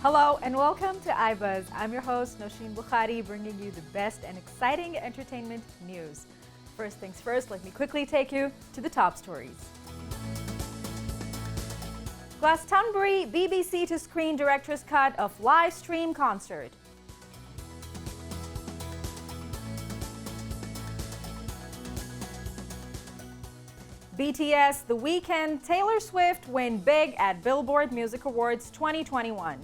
Hello and welcome to iBuzz. I'm your host, Nosheen Bukhari, bringing you the best and exciting entertainment news. First things first, let me quickly take you to the top stories. Glastonbury, BBC to screen director's cut of live stream concert. BTS, The Weeknd, Taylor Swift win big at Billboard Music Awards 2021.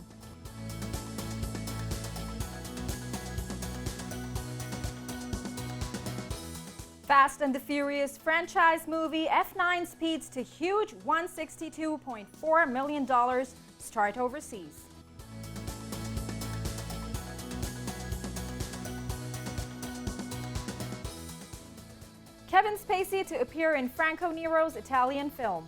Fast and the Furious franchise movie F9 speeds to huge $162.4 million start overseas. Kevin Spacey to appear in Franco Nero's Italian film.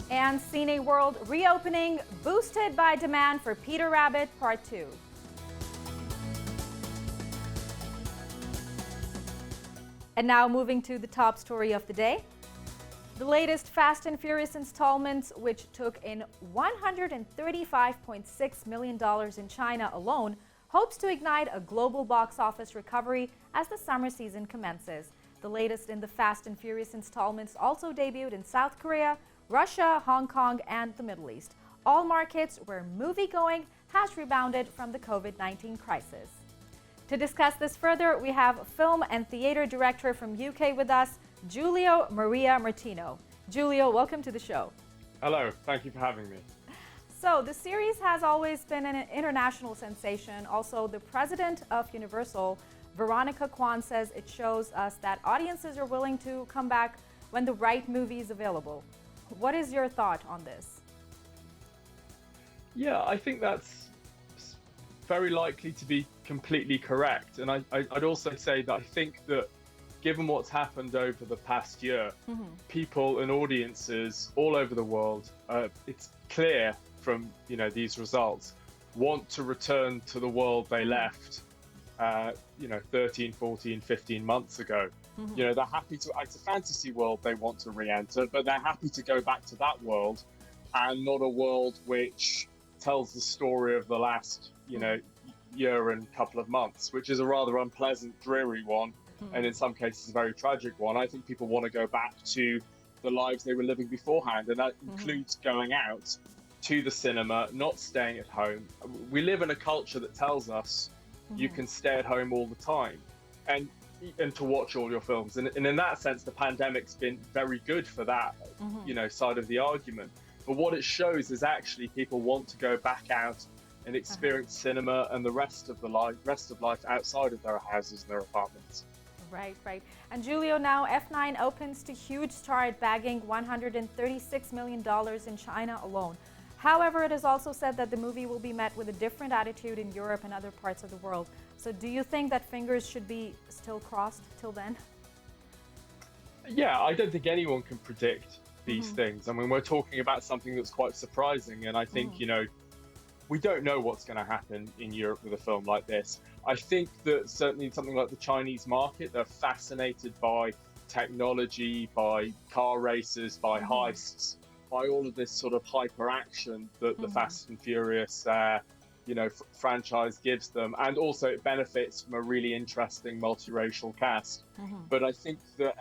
And Cineworld reopening, boosted by demand for Peter Rabbit Part 2. And now moving to the top story of the day. The latest Fast and Furious installments, which took in $135.6 million in China alone, hopes to ignite a global box office recovery as the summer season commences. The latest in the Fast and Furious installments also debuted in South Korea, Russia, Hong Kong, and the Middle East, all markets where moviegoing has rebounded from the COVID-19 crisis. To discuss this further, we have film and theater director from UK with us, Julio Maria Martino. Julio, welcome to the show. Hello, thank you for having me. So, the series has always been an international sensation. Also, the president of Universal, Veronica Kwan, says it shows us that audiences are willing to come back when the right movie is available. What is your thought on this? Yeah, I think that's very likely to be completely correct. And I'd also say that I think that given what's happened over the past year, people and audiences all over the world, it's clear from these results, want to return to the world they left 13, 14, 15 months ago. They're happy to, it's a fantasy world they want to re-enter, but they're happy to go back to that world and not a world which tells the story of the last year and couple of months, which is a rather unpleasant, dreary one, and in some cases a very tragic one. I think people want to go back to the lives they were living beforehand, and that includes going out to the cinema, not staying at home. We live in a culture that tells us you can stay at home all the time and to watch all your films, and in that sense the pandemic's been very good for that side of the argument. But what it shows is actually people want to go back out and experience cinema and the rest of life outside of their houses and their apartments. Right. And Julio, now F9 opens to huge start, bagging $136 million in China alone. However, it is also said that the movie will be met with a different attitude in Europe and other parts of the world. So do you think that fingers should be still crossed till then? Yeah, I don't think anyone can predict these things. I mean, we're talking about something that's quite surprising, and I think, we don't know what's going to happen in Europe with a film like this. I think that certainly something like the Chinese market, they're fascinated by technology, by car races, by heists, by all of this sort of hyper action that the Fast and Furious franchise gives them, and also it benefits from a really interesting multiracial cast. But I think that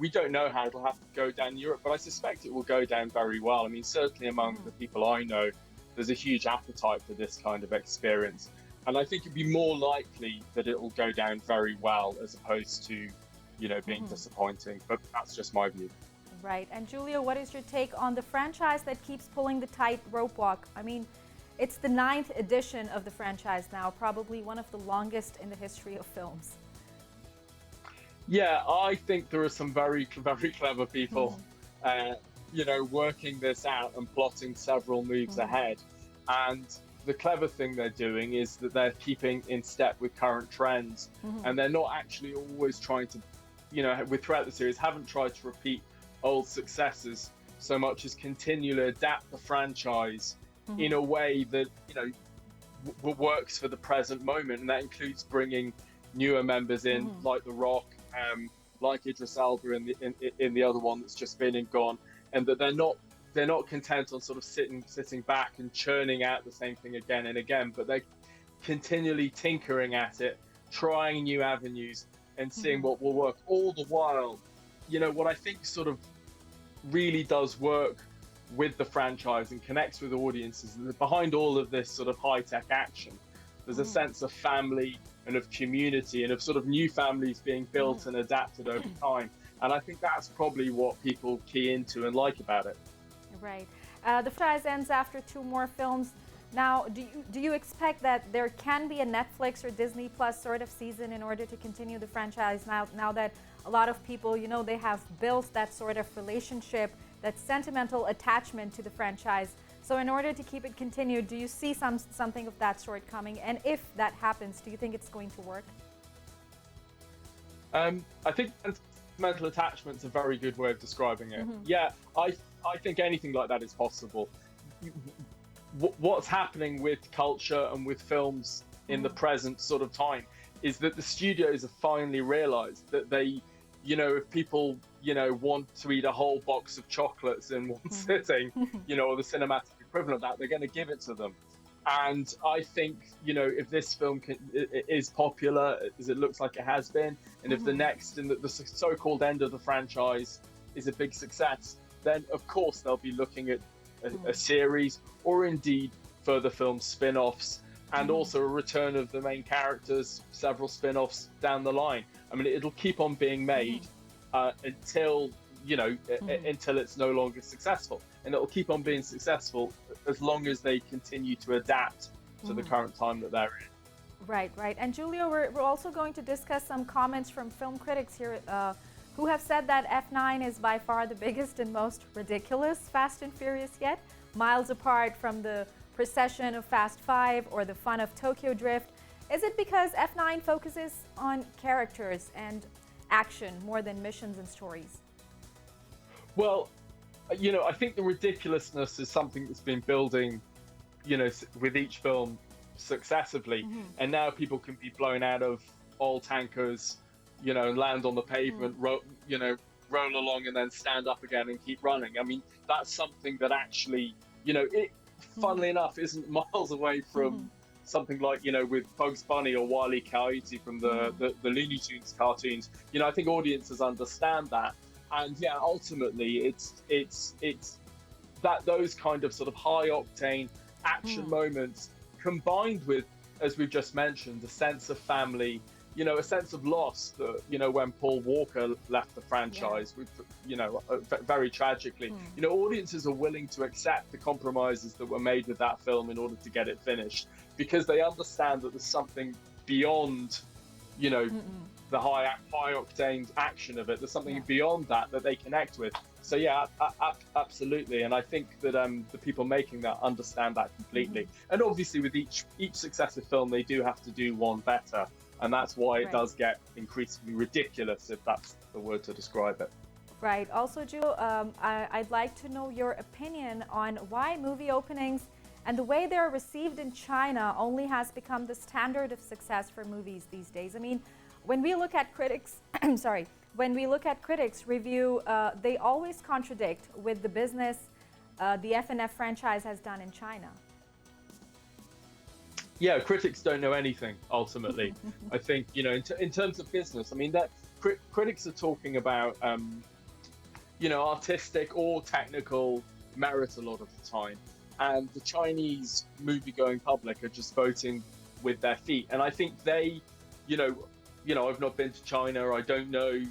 we don't know how it'll have to go down in Europe, but I suspect it will go down very well. I mean, certainly among the people I know, there's a huge appetite for this kind of experience, and I think it'd be more likely that it will go down very well as opposed to being disappointing. But that's just my view. Right. And Julio, what is your take on the franchise that keeps pulling the tight rope walk? I mean, it's the 9th edition of the franchise now, probably one of the longest in the history of films. Yeah, I think there are some very, very clever people, working this out and plotting several moves ahead. And the clever thing they're doing is that they're keeping in step with current trends, and they're not actually always trying to, throughout the series, haven't tried to repeat old successes so much as continually adapt the franchise in a way that works for the present moment, and that includes bringing newer members in like The Rock, like Idris Elba in the other one that's just been and gone, and that they're not content on sort of sitting back and churning out the same thing again and again, but they're continually tinkering at it, trying new avenues and seeing what will work. All the while, what I think sort of really does work with the franchise and connects with audiences, and behind all of this sort of high-tech action, there's a sense of family and of community and of sort of new families being built and adapted over time. And I think that's probably what people key into and like about it. Right. The franchise ends after 2 more films. Now, do you expect that there can be a Netflix or Disney Plus sort of season in order to continue the franchise now that a lot of people, they have built that sort of relationship, that sentimental attachment to the franchise? So in order to keep it continued, do you see something of that sort coming? And if that happens, do you think it's going to work? I think sentimental attachment's a very good way of describing it. Yeah, I think anything like that is possible. What's happening with culture and with films in the present sort of time is that the studios have finally realized that they, if people, want to eat a whole box of chocolates in one sitting, or the cinematic equivalent of that, they're going to give it to them. And I think, if this film is popular, as it looks like it has been, and if the next, and the so-called end of the franchise is a big success, then of course they'll be looking at a series, or indeed further film spin-offs, and also a return of the main characters, several spin-offs down the line. I mean, it'll keep on being made until until it's no longer successful, and it'll keep on being successful as long as they continue to adapt to the current time that they're in. Right. And Julio, we're also going to discuss some comments from film critics here who have said that F9 is by far the biggest and most ridiculous Fast and Furious yet, miles apart from the procession of Fast 5 or the fun of Tokyo Drift. Is it because F9 focuses on characters and action more than missions and stories? Well, I think the ridiculousness is something that's been building, with each film successively. And now people can be blown out of oil tankers, land on the pavement, roll along and then stand up again and keep running. I mean, that's something that actually, funnily enough, isn't miles away from something like, with Bugs Bunny or Wile E. Coyote from the Looney Tunes cartoons. I think audiences understand that. And yeah, ultimately, it's that those kind of sort of high octane action moments combined with, as we've just mentioned, a sense of family, a sense of loss that, when Paul Walker left the franchise, very tragically, audiences are willing to accept the compromises that were made with that film in order to get it finished, because they understand that there's something beyond, the high octane action of it. There's something beyond that they connect with. So yeah, absolutely. And I think that the people making that understand that completely. And obviously with each successive film, they do have to do one better. And that's why it does get increasingly ridiculous, if that's the word to describe it. Right. Also, Joe, I'd like to know your opinion on why movie openings and the way they're received in China only has become the standard of success for movies these days. I mean, when we look at critics, review, they always contradict with the business the F&F franchise has done in China. Yeah, critics don't know anything, ultimately. I think, in terms of business, I mean, that critics are talking about, artistic or technical merit a lot of the time. And the Chinese movie-going public are just voting with their feet. And I think they, I've not been to China. I don't know,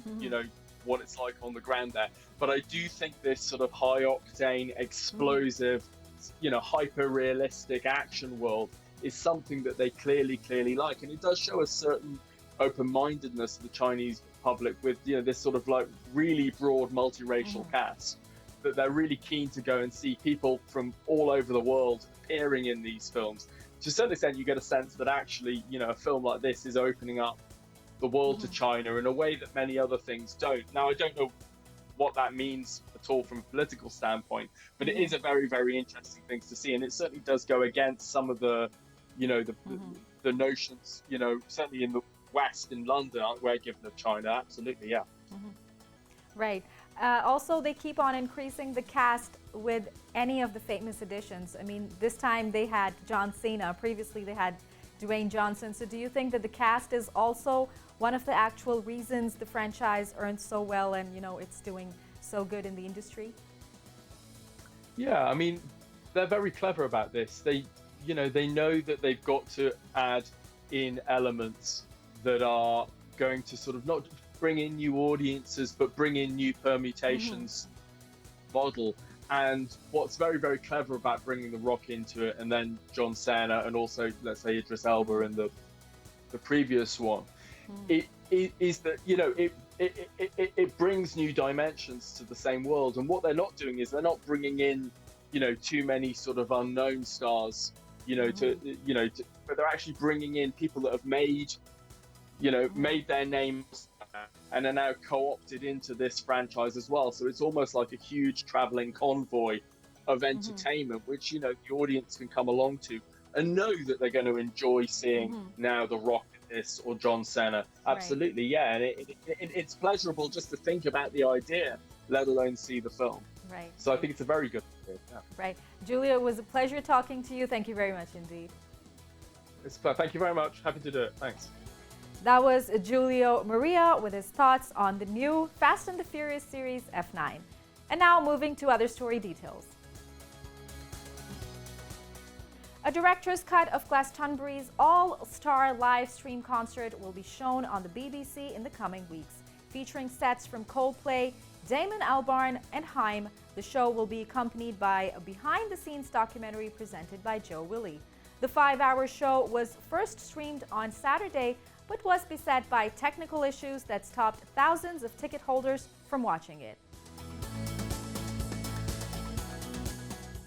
what it's like on the ground there. But I do think this sort of high-octane, explosive, hyper-realistic action world is something that they clearly like. And it does show a certain open-mindedness of the Chinese public with, this sort of like really broad multiracial cast, that they're really keen to go and see people from all over the world appearing in these films. To a certain extent, you get a sense that actually, a film like this is opening up the world to China in a way that many other things don't. Now, I don't know what that means at all from a political standpoint, but it is a very, very interesting thing to see. And it certainly does go against some of the, the notions, certainly in the West, in London, we're given of China. Absolutely, yeah. Right. Also, they keep on increasing the cast with any of the famous additions. I mean, this time they had John Cena. Previously, they had Dwayne Johnson. So do you think that the cast is also one of the actual reasons the franchise earns so well and, it's doing so good in the industry? Yeah, I mean, they're very clever about this. They know that they've got to add in elements that are going to sort of not bring in new audiences, but bring in new permutations model. And what's very, very clever about bringing The Rock into it, and then John Cena, and also, let's say, Idris Elba in the previous one, it is that, it brings new dimensions to the same world. And what they're not doing is they're not bringing in, too many sort of unknown stars, but they're actually bringing in people that have made their names and are now co-opted into this franchise as well. So it's almost like a huge traveling convoy of entertainment, which, the audience can come along to and know that they're going to enjoy seeing now The Rock in this or John Cena. Absolutely, yeah. And it's pleasurable just to think about the idea, let alone see the film. Right. So I think it's a very good idea. Yeah. Right. Julio, it was a pleasure talking to you. Thank you very much indeed. Thank you very much. Happy to do it. Thanks. That was Julio Maria with his thoughts on the new Fast and the Furious series F9. And now moving to other story details. A director's cut of Glastonbury's all-star live stream concert will be shown on the BBC in the coming weeks. Featuring sets from Coldplay, Damon Albarn, and Haim, the show will be accompanied by a behind-the-scenes documentary presented by Joe Willie. The 5-hour show was first streamed on Saturday, but was beset by technical issues that stopped thousands of ticket holders from watching it.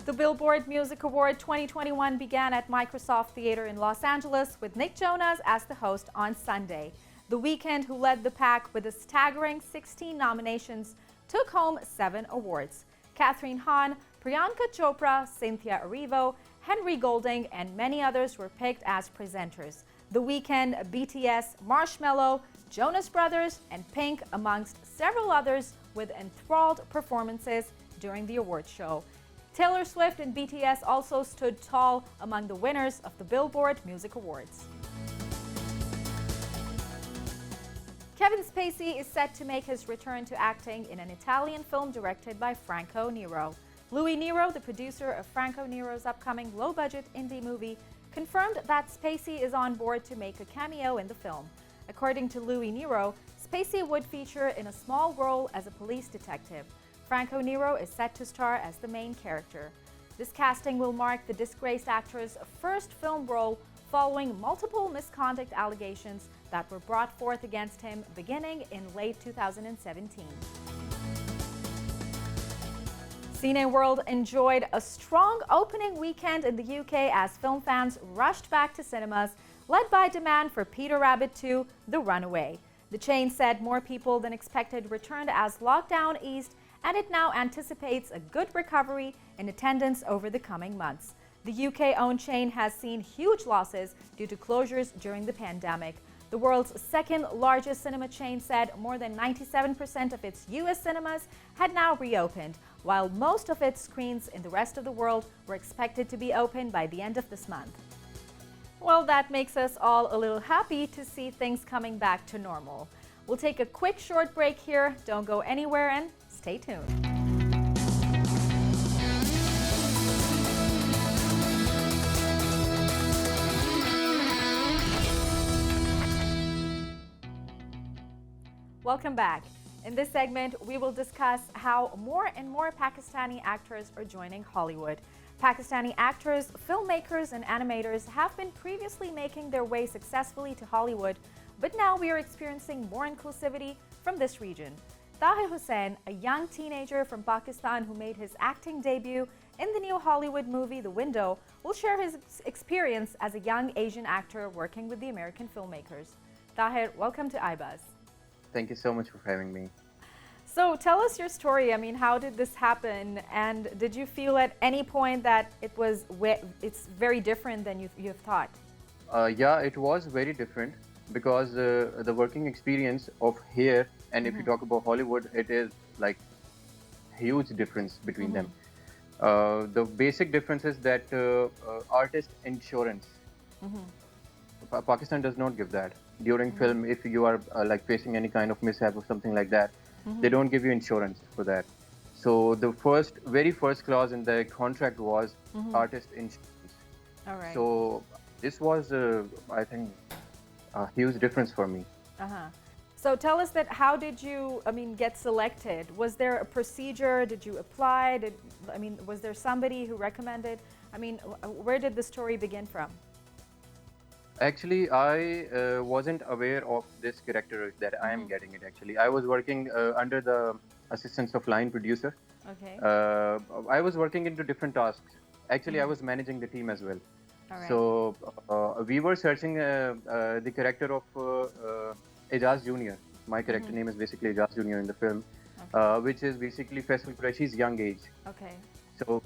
The Billboard Music Award 2021 began at Microsoft Theater in Los Angeles with Nick Jonas as the host on Sunday. The Weeknd, who led the pack with a staggering 16 nominations, took home 7 awards. Kathryn Hahn, Priyanka Chopra, Cynthia Erivo, Henry Golding, and many others were picked as presenters. The Weeknd, BTS, Marshmello, Jonas Brothers, and Pink, amongst several others, with enthralled performances during the awards show. Taylor Swift and BTS also stood tall among the winners of the Billboard Music Awards. Kevin Spacey is set to make his return to acting in an Italian film directed by Franco Nero. Louis Nero, the producer of Franco Nero's upcoming low-budget indie movie, confirmed that Spacey is on board to make a cameo in the film. According to Louis Nero, Spacey would feature in a small role as a police detective. Franco Nero is set to star as the main character. This casting will mark the disgraced actor's first film role following multiple misconduct allegations that were brought forth against him beginning in late 2017. Cineworld enjoyed a strong opening weekend in the UK as film fans rushed back to cinemas, led by demand for Peter Rabbit 2: The Runaway. The chain said more people than expected returned as lockdown eased, and it now anticipates a good recovery in attendance over the coming months. The UK-owned chain has seen huge losses due to closures during the pandemic. The world's second largest cinema chain said more than 97% of its US cinemas had now reopened, while most of its screens in the rest of the world were expected to be open by the end of this month. Well, that makes us all a little happy to see things coming back to normal. We'll take a quick short break here. Don't go anywhere and stay tuned. Welcome back. In this segment, we will discuss how more and more Pakistani actors are joining Hollywood. Pakistani actors, filmmakers, and animators have been previously making their way successfully to Hollywood, but now we are experiencing more inclusivity from this region. Tahir Hussain, a young teenager from Pakistan who made his acting debut in the new Hollywood movie The Window, will share his experience as a young Asian actor working with the American filmmakers. Tahir, welcome to iBuzz. Thank you so much for having me. So tell us your story. I mean, how did this happen? And did you feel at any point that it's very different than you've thought? Yeah, it was very different because the working experience of here And if you talk about Hollywood, it is like huge difference between them. The basic difference is that artist insurance. Pakistan does not give that during film. If you are like facing any kind of mishap or something like that, they don't give you insurance for that. So the very first clause in the contract was artist insurance. All right. So this was, I think, a huge difference for me. So tell us that how did you, get selected? Was there a procedure? Did you apply? Was there somebody who recommended? Where did the story begin from? Actually, I wasn't aware of this character that I am getting it. Actually, I was working under the assistance of line producer. Okay. I was working into different tasks. Actually, I was managing the team as well. All right. So we were searching the character of Ejaz Jr. My character name is basically Ejaz Jr. in the film, which is basically Faisal Qureshi's young age. Okay. So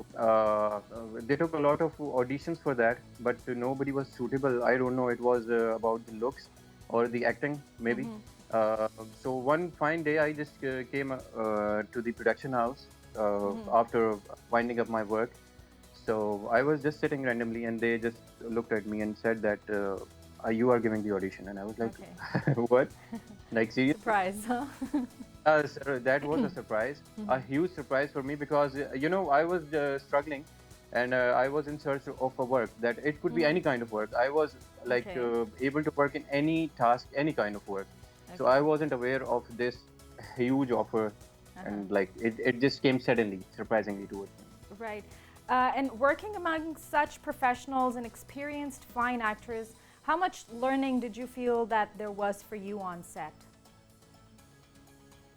they took a lot of auditions for that, but nobody was suitable. I don't know, it was about the looks or the acting, maybe. So one fine day, I just came to the production house after winding up my work. So I was just sitting randomly, and they just looked at me and said that you are giving the audition. And I was like, what? Like, seriously? Surprise, huh? So that was a surprise, a huge surprise for me, because I was struggling, and I was in search of a work that it could be any kind of work. I was like able to work in any task, any kind of work. So I wasn't aware of this huge offer, and like it just came suddenly, surprisingly towards me. Right. And working among such professionals and experienced fine actors, how much learning did you feel that there was for you on set?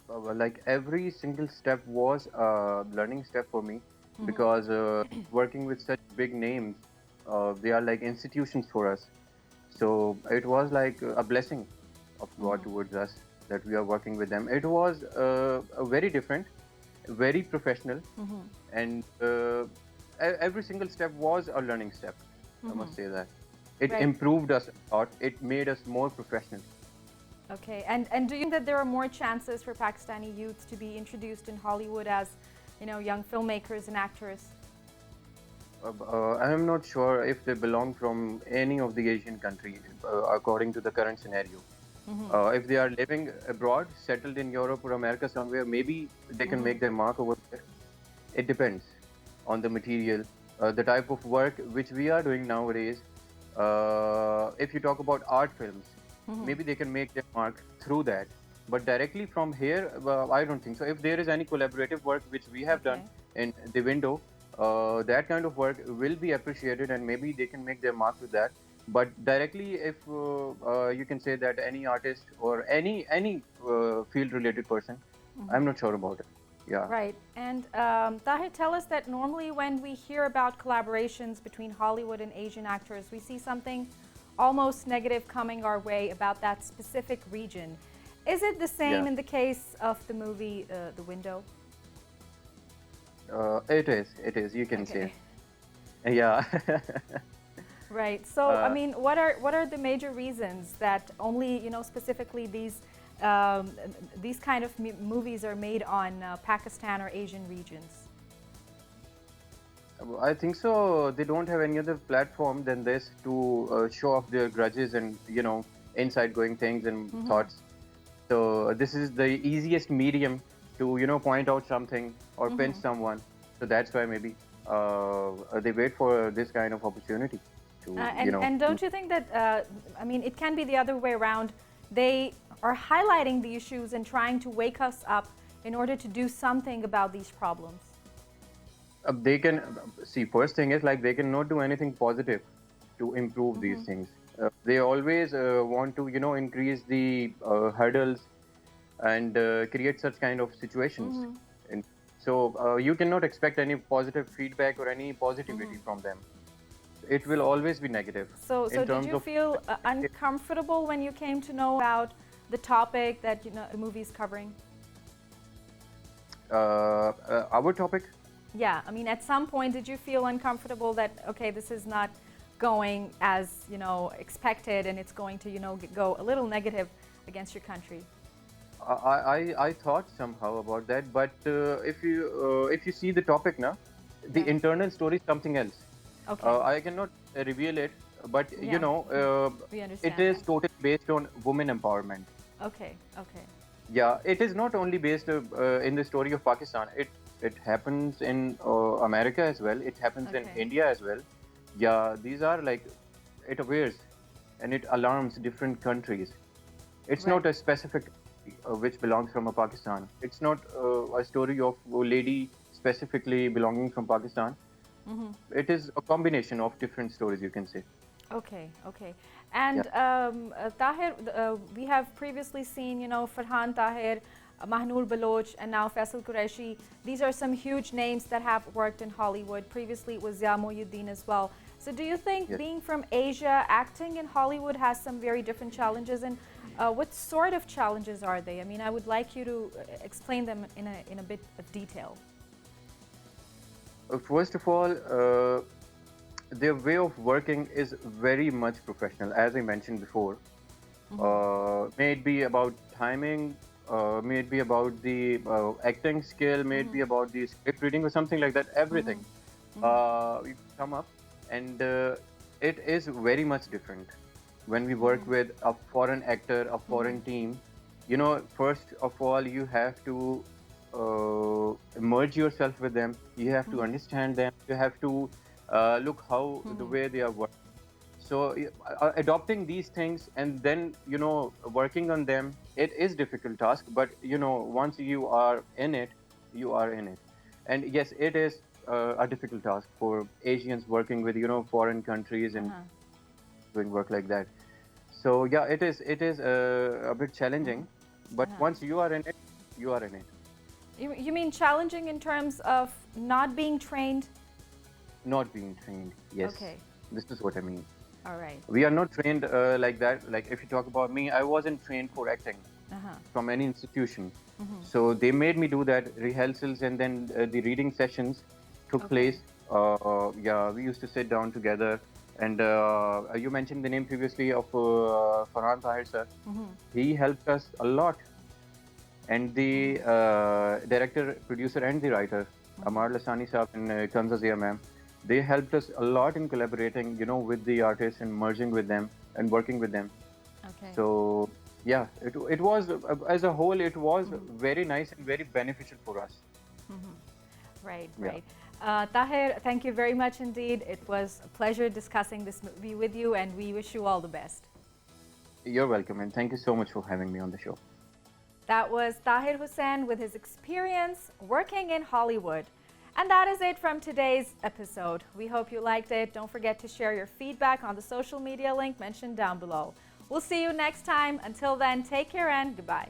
Like every single step was a learning step for me, because working with such big names, they are like institutions for us. So it was like a blessing of God towards us that we are working with them. It was very different, very professional, and every single step was a learning step. I must say that. It improved us a lot. It made us more professional. Okay, and do you think that there are more chances for Pakistani youths to be introduced in Hollywood as, young filmmakers and actors? I am not sure if they belong from any of the Asian countries, according to the current scenario. If they are living abroad, settled in Europe or America somewhere, maybe they can make their mark over there. It depends on the material, the type of work which we are doing nowadays. If you talk about art films, maybe they can make their mark through that. But directly from here, I don't think so. If there is any collaborative work which we have done in the window, that kind of work will be appreciated, and maybe they can make their mark with that. But directly, if you can say that any artist or any field-related person, I'm not sure about it. Yeah. Right. And Tahir, tell us that normally when we hear about collaborations between Hollywood and Asian actors, we see something almost negative coming our way about that specific region. Is it the same in the case of the movie The Window? It is. You can say. Yeah. Right. So, what are the major reasons that only, specifically these kind of movies are made on Pakistan or Asian regions? I think so. They don't have any other platform than this to show off their grudges and, inside going things and thoughts. So this is the easiest medium to, point out something or pinch someone. So that's why maybe they wait for this kind of opportunity. And don't you think that, it can be the other way around? They are highlighting the issues and trying to wake us up in order to do something about these problems. They can see, first thing is like they cannot do anything positive to improve these things. They always want to, increase the hurdles and create such kind of situations. And so you cannot expect any positive feedback or any positivity from them. It will always be negative. So did you feel uncomfortable when you came to know about the topic that the movie is covering? Our topic? Yeah, at some point, did you feel uncomfortable that, okay, this is not going as, expected, and it's going to, go a little negative against your country? I thought somehow about that, but if you see the topic now, the Yeah. internal story is something else. Okay. I cannot reveal it, but Yeah. We it understand is that. totally based on women empowerment. Okay. Okay. Yeah, it is not only based in the story of Pakistan. It happens in America as well. It happens in Okay. India as well. Yeah, these are like it appears and it alarms different countries. It's Right. not a specific which belongs from a Pakistan. It's not a story of a lady specifically belonging from Pakistan. It is a combination of different stories, you can say. Okay, okay. Yeah. And Tahir, we have previously seen, Farhan Tahir, Mahnoor Baloch, and now Faisal Qureshi. These are some huge names that have worked in Hollywood. Previously, it was Zia Mohyuddin as well. So do you think Yes. being from Asia, acting in Hollywood has some very different challenges? And what sort of challenges are they? I mean, I would like you to explain them in a bit of detail. First of all, their way of working is very much professional, as I mentioned before. May it be about timing, may it be about the acting skill, may it be about the script reading or something like that, everything. We come up, and it is very much different when we work with a foreign actor, a foreign team. First of all, you have to merge yourself with them. You have to understand them. You have to look how the way they are working. So adopting these things and then working on them, it is difficult task. But once you are in it, you are in it. And yes, it is a difficult task for Asians working with foreign countries and doing work like that. So yeah, it is a bit challenging. But once you are in it, you are in it. You mean challenging in terms of not being trained? Not being trained, yes. Okay. This is what I mean. All right. We are not trained like that. Like if you talk about me, I wasn't trained for acting from any institution. So they made me do that rehearsals, and then the reading sessions took place. Yeah, we used to sit down together. And you mentioned the name previously of Farhan Tahir sir. He helped us a lot. And the director, producer, and the writer, Amar Lasani Saab and Kanza Zia ma'am, they helped us a lot in collaborating, with the artists and merging with them and working with them. Okay. So, yeah, it was, as a whole, it was very nice and very beneficial for us. Right, Yeah. right. Tahir, thank you very much indeed. It was a pleasure discussing this movie with you, and we wish you all the best. You're welcome, and thank you so much for having me on the show. That was Tahir Hussain with his experience working in Hollywood. And that is it from today's episode. We hope you liked it. Don't forget to share your feedback on the social media link mentioned down below. We'll see you next time. Until then, take care and goodbye.